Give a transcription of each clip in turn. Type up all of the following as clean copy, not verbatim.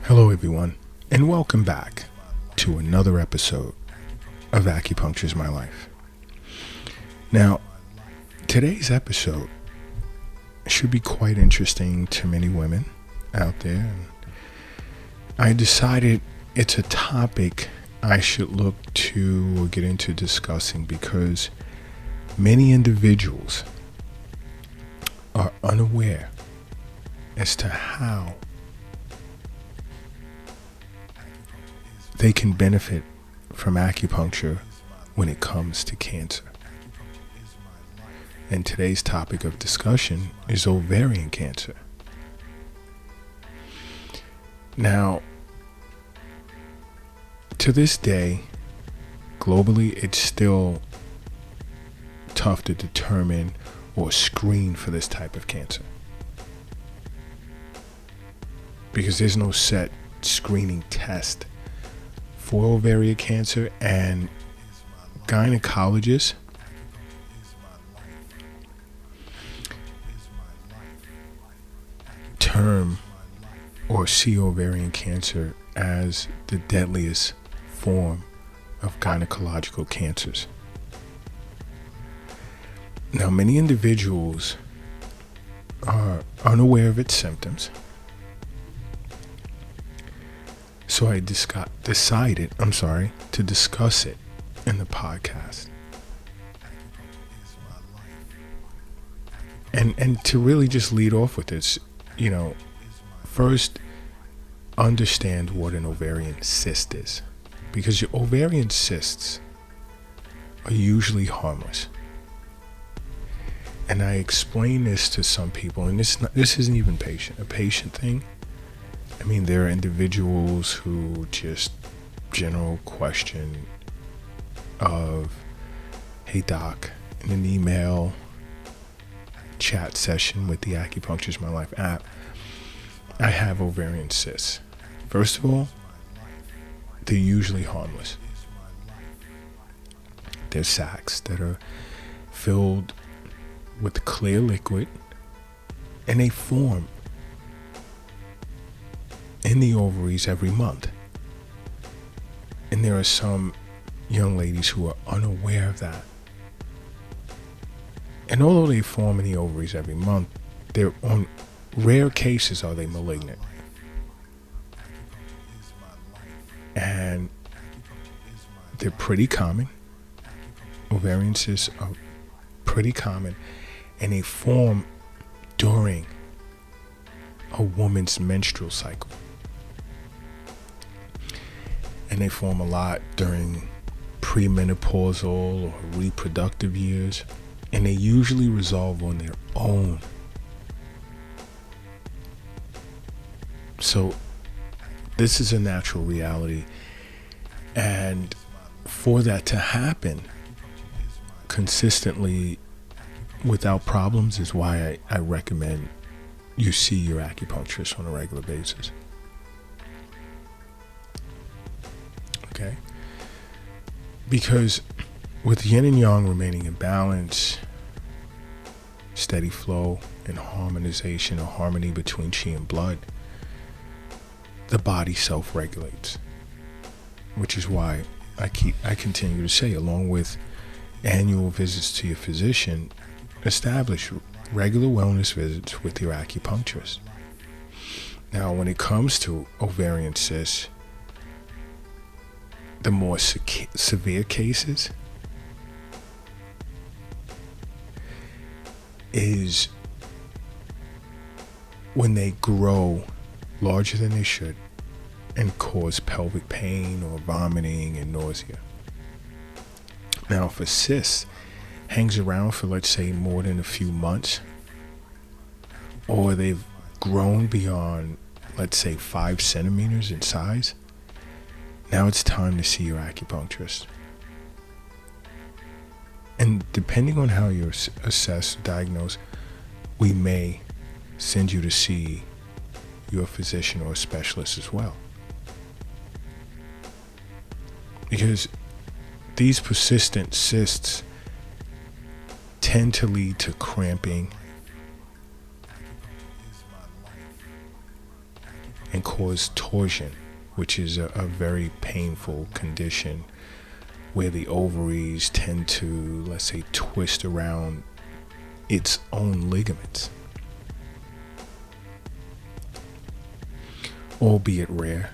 Hello everyone, and welcome back to another episode of Acupuncture is My Life. Now, today's episode should be quite interesting to many women out there. And I decided it's a topic I should look to or get into discussing because many individuals are unaware as to how they can benefit from acupuncture when it comes to cancer. And today's topic of discussion is ovarian cancer. Now, to this day, globally, it's still tough to determine or screen for this type of cancer, because there's no set screening test for ovarian cancer, and gynecologists term or see ovarian cancer as the deadliest form of gynecological cancers. Now, many individuals are unaware of its symptoms. So I decided to discuss it in the podcast. And to really just lead off with this, first understand what an ovarian cyst is. Because your ovarian cysts are usually harmless. And I explain this to some people, and this isn't even a patient thing. I mean, there are individuals who just general question of, hey doc, in an email chat session with the Acupuncture is My Life app, I have ovarian cysts. First of all, they're usually harmless. They're sacs that are filled with clear liquid, and they form in the ovaries every month. And there are some young ladies who are unaware of that. And although they form in the ovaries every month, they're on rare cases are they malignant. And they're pretty common. Ovarian cysts are pretty common, and they form during a woman's menstrual cycle. And they form a lot during premenopausal or reproductive years, and they usually resolve on their own. So this is a natural reality, and for that to happen consistently without problems is why I recommend you see your acupuncturist on a regular basis. Okay? Because with yin and yang remaining in balance, steady flow and harmonization or harmony between qi and blood, the body self-regulates. Which is why I continue to say, along with annual visits to your physician, establish regular wellness visits with your acupuncturist. Now, when it comes to ovarian cysts, the more severe cases is when they grow larger than they should and cause pelvic pain or vomiting and nausea. Now, if a cyst hangs around for, let's say, more than a few months, or they've grown beyond, let's say, 5 centimeters in size, now it's time to see your acupuncturist. And depending on how you're assessed, diagnosed, we may send you to see your physician or a specialist as well. Because these persistent cysts tend to lead to cramping and cause torsion, which is a very painful condition where the ovaries tend to, let's say, twist around its own ligaments, albeit rare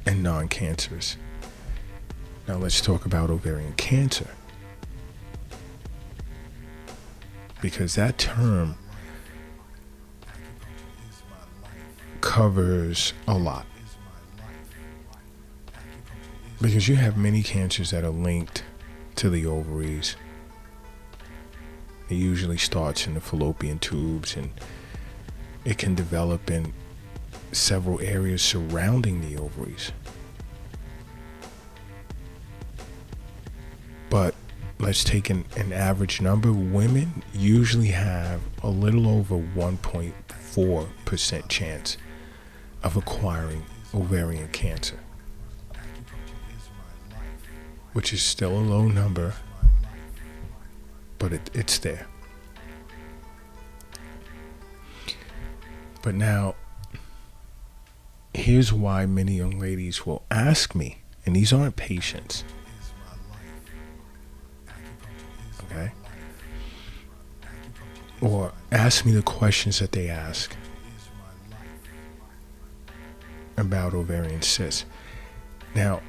and non-cancerous. Now let's talk about ovarian cancer, because that term covers a lot. Because you have many cancers that are linked to the ovaries. It usually starts in the fallopian tubes, and it can develop in several areas surrounding the ovaries. But let's take an average number. Women usually have a little over 1.4% chance of acquiring ovarian cancer, which is still a low number, but it's there. But now, here's why many young ladies will ask me, and these aren't patients, okay? Or ask me the questions that they ask about ovarian cysts. Now,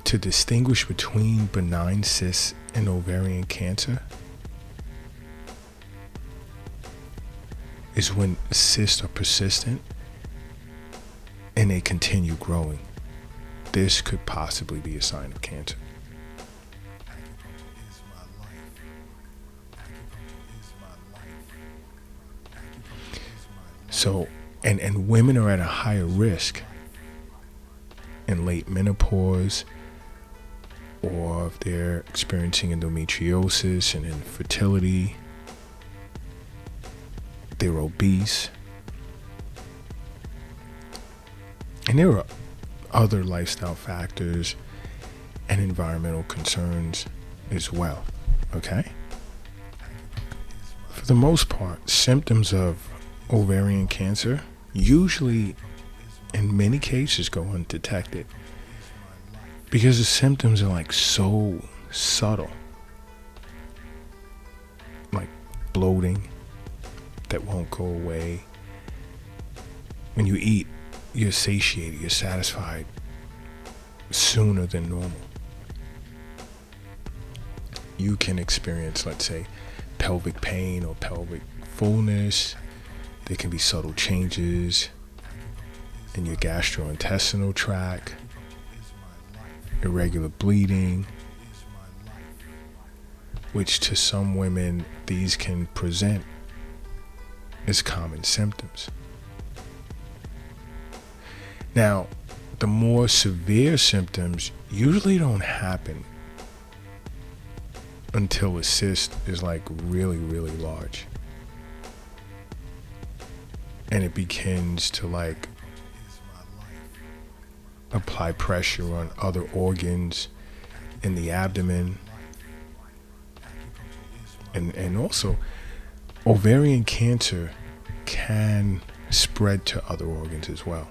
to distinguish between benign cysts and ovarian cancer is when cysts are persistent and they continue growing. This could possibly be a sign of cancer. So, and women are at a higher risk in late menopause, or if they're experiencing endometriosis and infertility, they're obese, and there are other lifestyle factors and environmental concerns as well, okay? For the most part, symptoms of ovarian cancer usually, in many cases, go undetected because the symptoms are like so subtle, like bloating that won't go away. When you eat, you're satiated, you're satisfied sooner than normal. You can experience, let's say, pelvic pain or pelvic fullness. There can be subtle changes in your gastrointestinal tract, irregular bleeding, which to some women, these can present as common symptoms. Now, the more severe symptoms usually don't happen until a cyst is like really, really large. And it begins to like apply pressure on other organs in the abdomen. And also, ovarian cancer can spread to other organs as well.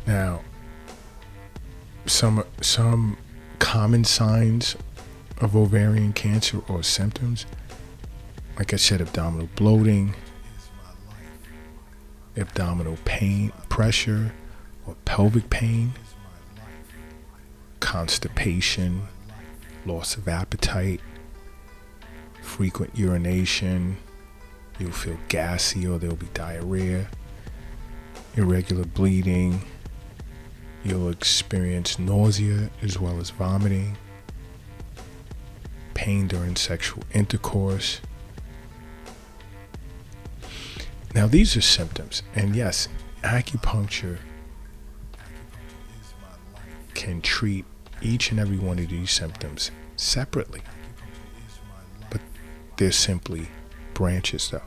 Now, some common signs of ovarian cancer or symptoms, like I said, abdominal bloating, abdominal pain, pressure, or pelvic pain, constipation, loss of appetite, frequent urination, you'll feel gassy or there'll be diarrhea, irregular bleeding, you'll experience nausea as well as vomiting, pain during sexual intercourse. Now, these are symptoms, and yes, acupuncture can treat each and every one of these symptoms separately, but they're simply branches though,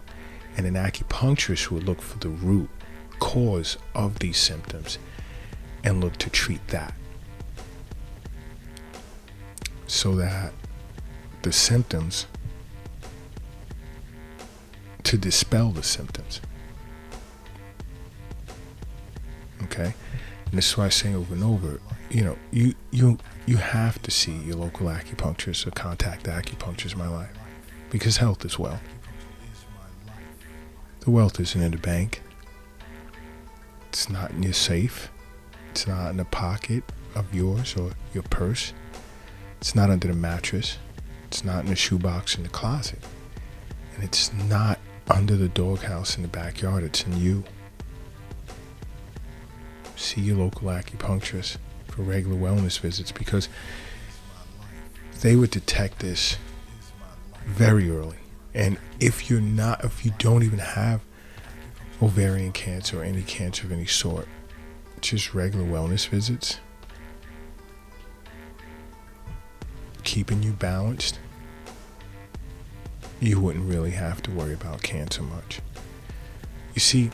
and an acupuncturist will look for the root cause of these symptoms and look to treat that. so that the symptoms, to dispel the symptoms. Okay? And this is why I say over and over, you have to see your local acupuncturist or contact Acupuncture My Life, because health is wealth. The wealth isn't in the bank. It's not in your safe. It's not in the pocket of yours or your purse. It's not under the mattress. It's not in the shoebox in the closet. And it's not under the doghouse in the backyard. It's in you. See your local acupuncturist for regular wellness visits, because they would detect this very early. And if you don't even have ovarian cancer or any cancer of any sort, just regular wellness visits, keeping you balanced, you wouldn't really have to worry about cancer much. You see,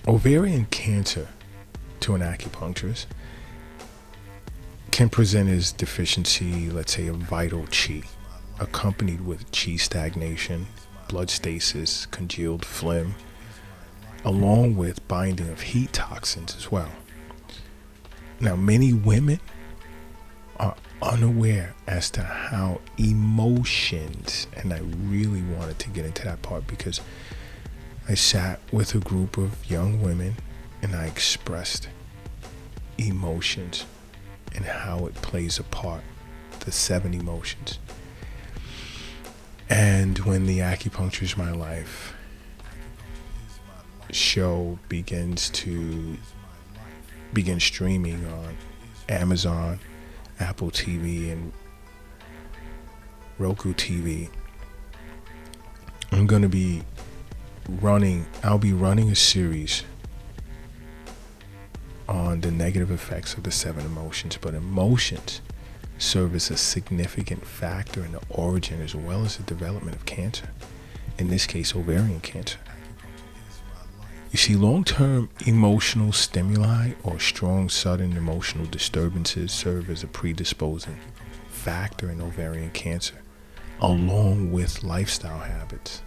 ovarian cancer to an acupuncturist can present as deficiency, let's say, of vital qi, accompanied with qi stagnation, blood stasis, congealed phlegm, along with binding of heat toxins as well. Now, many women are unaware as to how emotions, and I really wanted to get into that part because I sat with a group of young women and I expressed emotions and how it plays a part, the 7 emotions. And when the Acupuncture My Life show begins streaming on Amazon, Apple TV, and Roku TV, I'll be running a series on the negative effects of the 7 emotions. But emotions serve as a significant factor in the origin as well as the development of cancer, in this case ovarian cancer. You see, long-term emotional stimuli or strong sudden emotional disturbances serve as a predisposing factor in ovarian cancer, along with lifestyle habits.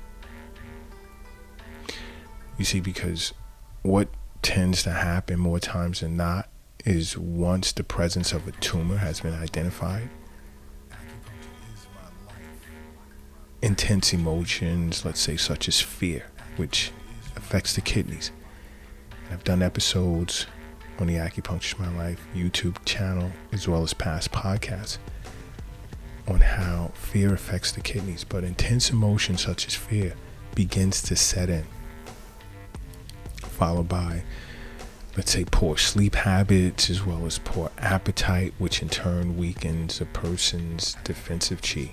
You see, because what tends to happen more times than not is once the presence of a tumor has been identified, intense emotions, let's say such as fear, which affects the kidneys. And I've done episodes on the Acupuncture My Life YouTube channel as well as past podcasts on how fear affects the kidneys. But intense emotions such as fear begins to set in, followed by, let's say, poor sleep habits as well as poor appetite, which in turn weakens a person's defensive qi,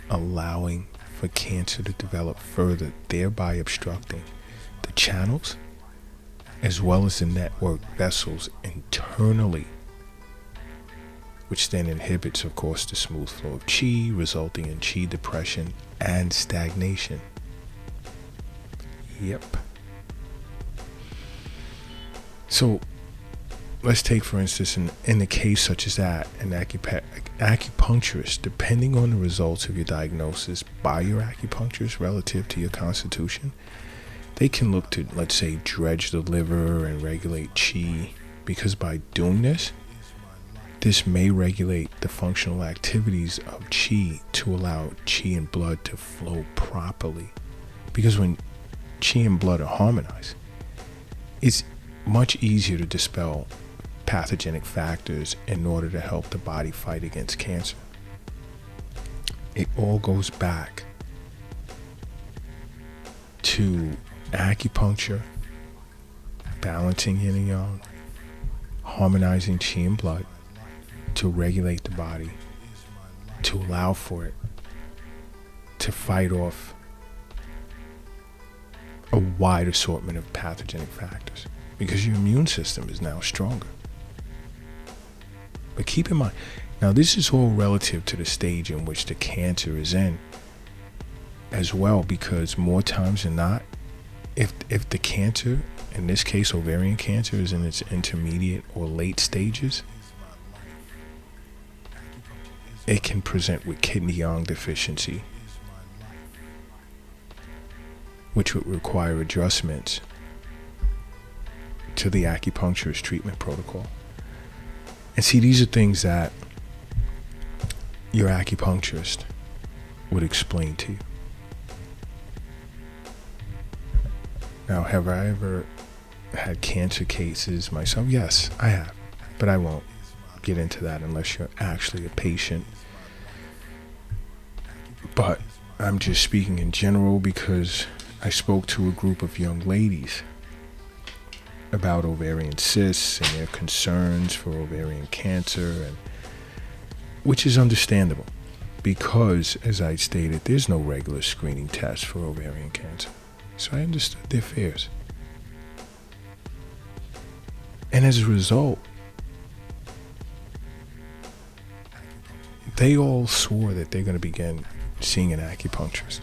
allowing for cancer to develop further, thereby obstructing the channels as well as the network vessels internally, which then inhibits, of course, the smooth flow of qi, resulting in qi depression and stagnation. Yep. So let's take, for instance, in a case such as that, an acupuncturist, depending on the results of your diagnosis by your acupuncturist relative to your constitution, they can look to, let's say, dredge the liver and regulate qi, because by doing this may regulate the functional activities of qi to allow qi and blood to flow properly. Because when qi and blood are harmonized, it's much easier to dispel pathogenic factors in order to help the body fight against cancer. It all goes back to acupuncture, balancing yin and yang, harmonizing qi and blood to regulate the body, to allow for it to fight off a wide assortment of pathogenic factors, because your immune system is now stronger. But keep in mind, now this is all relative to the stage in which the cancer is in as well, because more times than not, if the cancer, in this case ovarian cancer, is in its intermediate or late stages, it can present with kidney yang deficiency, which would require adjustments to the acupuncturist treatment protocol. And see, these are things that your acupuncturist would explain to you. Now, have I ever had cancer cases myself? Yes, I have. But I won't get into that unless you're actually a patient. But I'm just speaking in general because I spoke to a group of young ladies about ovarian cysts and their concerns for ovarian cancer, and which is understandable because, as I stated, there's no regular screening test for ovarian cancer. So I understood their fears. And as a result, they all swore that they're going to begin seeing an acupuncturist.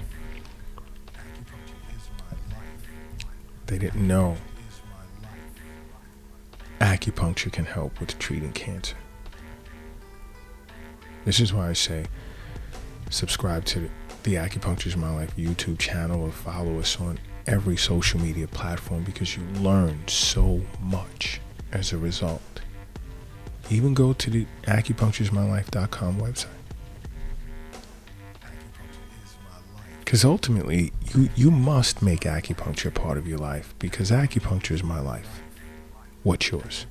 They didn't know acupuncture can help with treating cancer. This is why I say subscribe to the Acupuncture is My Life YouTube channel or follow us on every social media platform, because you learn so much as a result. Even go to the acupunctureismylife.com website. Because ultimately, you must make acupuncture part of your life, because acupuncture is my life. What's yours?